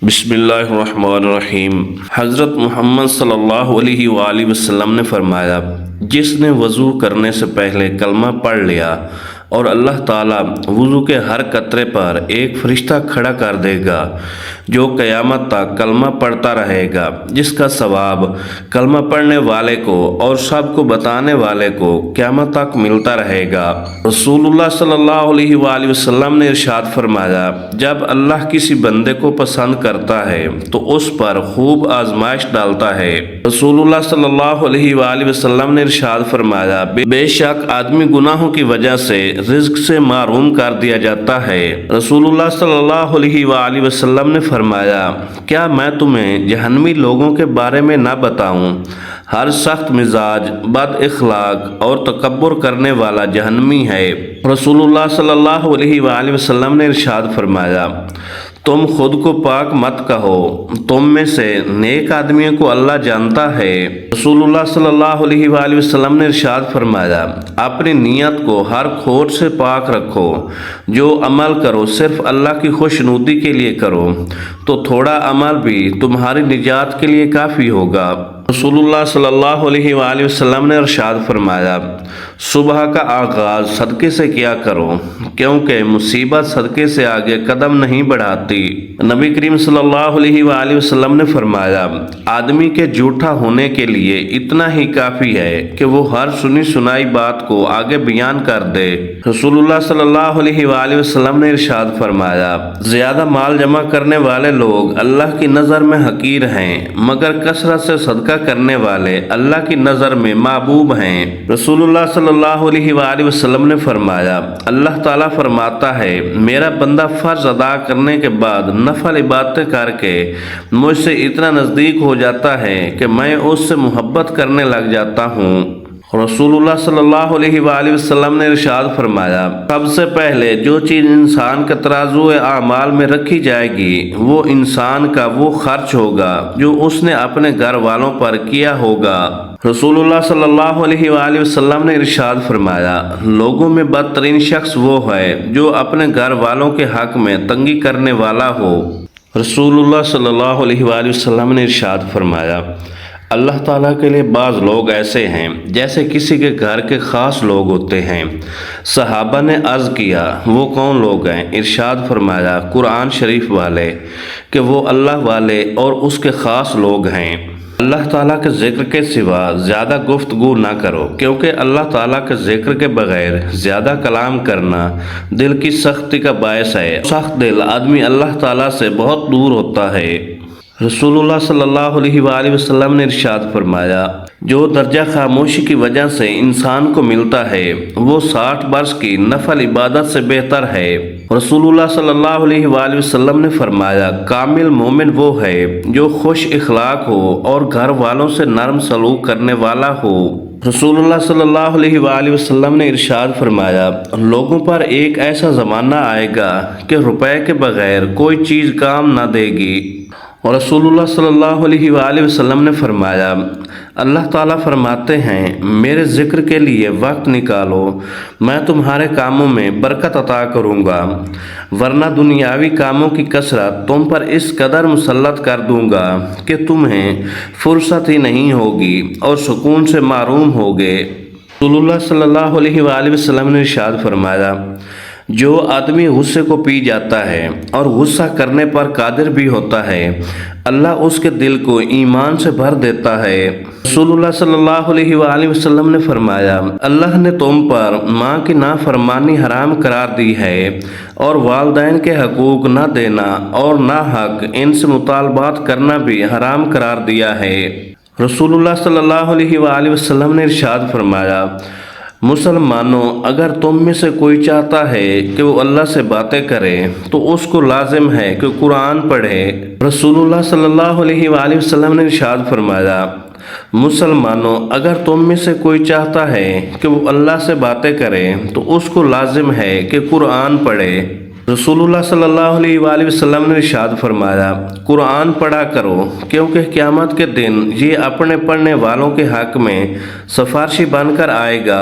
بسم اللہ الرحمن الرحیم۔ حضرت محمد صلی اللہ علیہ وآلہ وسلم نے فرمایا، جس نے وضو کرنے سے پہلے کلمہ پڑھ لیا اور اللہ تعالیٰ وضو کے ہر قطرے پر ایک فرشتہ کھڑا کر دے گا جو قیامت تک کلمہ پڑھتا رہے گا، جس کا ثواب کلمہ پڑھنے والے کو اور سب کو بتانے والے کو قیامت تک ملتا رہے گا۔ رسول اللہ صلی اللہ علیہ وآلہ وسلم نے ارشاد فرمایا، جب اللہ کسی بندے کو پسند کرتا ہے تو اس پر خوب آزمائش ڈالتا ہے۔ رسول اللہ صلی اللہ علیہ وآلہ وسلم نے ارشاد فرمایا، بے شک آدمی گناہوں کی وجہ سے رزق سے محروم کر دیا جاتا ہے۔ رسول اللہ صلی اللہ علیہ وآلہ وسلم نے فرمایا، کیا میں تمہیں جہنمی لوگوں کے بارے میں نہ بتاؤں؟ ہر سخت مزاج، بد اخلاق اور تکبر کرنے والا جہنمی ہے۔ رسول اللہ صلی اللہ علیہ وآلہ وسلم نے ارشاد فرمایا، تم خود کو پاک مت کہو، تم میں سے نیک آدمیوں کو اللہ جانتا ہے۔ رسول اللہ صلی اللہ علیہ وآلہ وسلم نے ارشاد فرمایا، اپنی نیت کو ہر کھوٹ سے پاک رکھو، جو عمل کرو صرف اللہ کی خوشنودی کے لیے کرو، تو تھوڑا عمل بھی تمہاری نجات کے لیے کافی ہوگا۔ رسول اللہ صلی اللہ علیہ وآلہ وسلم نے ارشاد فرمایا، صبح کا آغاز صدقے سے کیا کرو، کیونکہ مصیبت صدقے سے آگے قدم نہیں بڑھاتی۔ نبی کریم صلی اللہ علیہ وآلہ وسلم نے فرمایا، آدمی کے جھوٹا ہونے کے لیے اتنا ہی کافی ہے کہ وہ ہر سنی سنائی بات کو آگے بیان کر دے۔ رسول اللہ صلی اللہ علیہ وآلہ وسلم نے ارشاد فرمایا، زیادہ مال جمع کرنے والے لوگ اللہ کی نظر میں حقیر ہیں، مگر کثرت سے صدقہ کرنے والے اللہ کی نظر میں محبوب ہیں۔ رسول اللہ صلی اللہ علیہ وآلہ وسلم نے فرمایا، اللہ تعالیٰ فرماتا ہے، میرا بندہ فرض ادا کرنے کے بعد نفل عبادتیں کر کے مجھ سے اتنا نزدیک ہو جاتا ہے کہ میں اس سے محبت کرنے لگ جاتا ہوں۔ رسول اللہ صلی اللہ علیہ وآلہ وسلم نے ارشاد فرمایا، سب سے پہلے جو چیز انسان کا ترازو اعمال میں رکھی جائے گی وہ انسان کا وہ خرچ ہوگا جو اس نے اپنے گھر والوں پر کیا ہوگا۔ رسول اللہ صلی اللہ علیہ وآلہ وسلم نے ارشاد فرمایا، لوگوں میں بدترین شخص وہ ہے جو اپنے گھر والوں کے حق میں تنگی کرنے والا ہو۔ رسول اللہ صلی اللہ علیہ وآلہ وسلم نے ارشاد فرمایا، اللہ تعالیٰ کے لیے بعض لوگ ایسے ہیں جیسے کسی کے گھر کے خاص لوگ ہوتے ہیں۔ صحابہ نے عرض کیا، وہ کون لوگ ہیں؟ ارشاد فرمایا، قرآن شریف والے، کہ وہ اللہ والے اور اس کے خاص لوگ ہیں۔ اللہ تعالیٰ کے ذکر کے سوا زیادہ گفتگو نہ کرو، کیونکہ اللہ تعالیٰ کے ذکر کے بغیر زیادہ کلام کرنا دل کی سختی کا باعث ہے۔ سخت دل آدمی اللہ تعالیٰ سے بہت دور ہوتا ہے۔ رسول اللہ صلی اللہ علیہ وآلہ وسلم نے ارشاد فرمایا، جو درجہ خاموشی کی وجہ سے انسان کو ملتا ہے وہ 60 برس کی نفل عبادت سے بہتر ہے۔ رسول اللہ صلی اللہ علیہ وآلہ وسلم نے فرمایا، کامل مومن وہ ہے جو خوش اخلاق ہو اور گھر والوں سے نرم سلوک کرنے والا ہو۔ رسول اللہ صلی اللہ علیہ وآلہ وسلم نے ارشاد فرمایا، لوگوں پر ایک ایسا زمانہ آئے گا کہ روپے کے بغیر کوئی چیز کام نہ دے گی۔ اور رسول اللہ صلی اللہ علیہ وآلہ وسلم نے فرمایا، اللہ تعالیٰ فرماتے ہیں، میرے ذکر کے لیے وقت نکالو، میں تمہارے کاموں میں برکت عطا کروں گا، ورنہ دنیاوی کاموں کی کثرت تم پر اس قدر مسلط کر دوں گا کہ تمہیں فرصت ہی نہیں ہوگی اور سکون سے محروم ہوگے۔ رسول اللہ صلی اللہ علیہ وآلہ وسلم نے ارشاد فرمایا، جو آدمی غصے کو پی جاتا ہے اور غصہ کرنے پر قادر بھی ہوتا ہے، اللہ اس کے دل کو ایمان سے بھر دیتا ہے۔ رسول اللہ صلی اللہ علیہ وآلہ وسلم نے فرمایا، اللہ نے تم پر ماں کی نافرمانی حرام قرار دی ہے اور والدین کے حقوق نہ دینا اور ناحق ان سے مطالبات کرنا بھی حرام قرار دیا ہے۔ رسول اللہ صلی اللہ علیہ وآلہ وسلم نے ارشاد فرمایا، مسلمانوں، اگر تم میں سے کوئی چاہتا ہے کہ وہ اللہ سے باتیں کرے تو اس کو لازم ہے کہ قرآن پڑھے۔ رسول اللہ صلی اللہ علیہ وآلہ وسلم نے ارشاد فرمایا، مسلمانوں، اگر تم میں سے کوئی چاہتا ہے کہ وہ اللہ سے باتیں کرے تو اس کو لازم ہے کہ قرآن پڑھے۔ رسول اللہ صلی اللہ علیہ وآلہ وسلم نے ارشاد فرمایا، قرآن پڑھا کرو، کیونکہ قیامت کے دن یہ اپنے پڑھنے والوں کے حق میں سفارشی بن کر آئے گا۔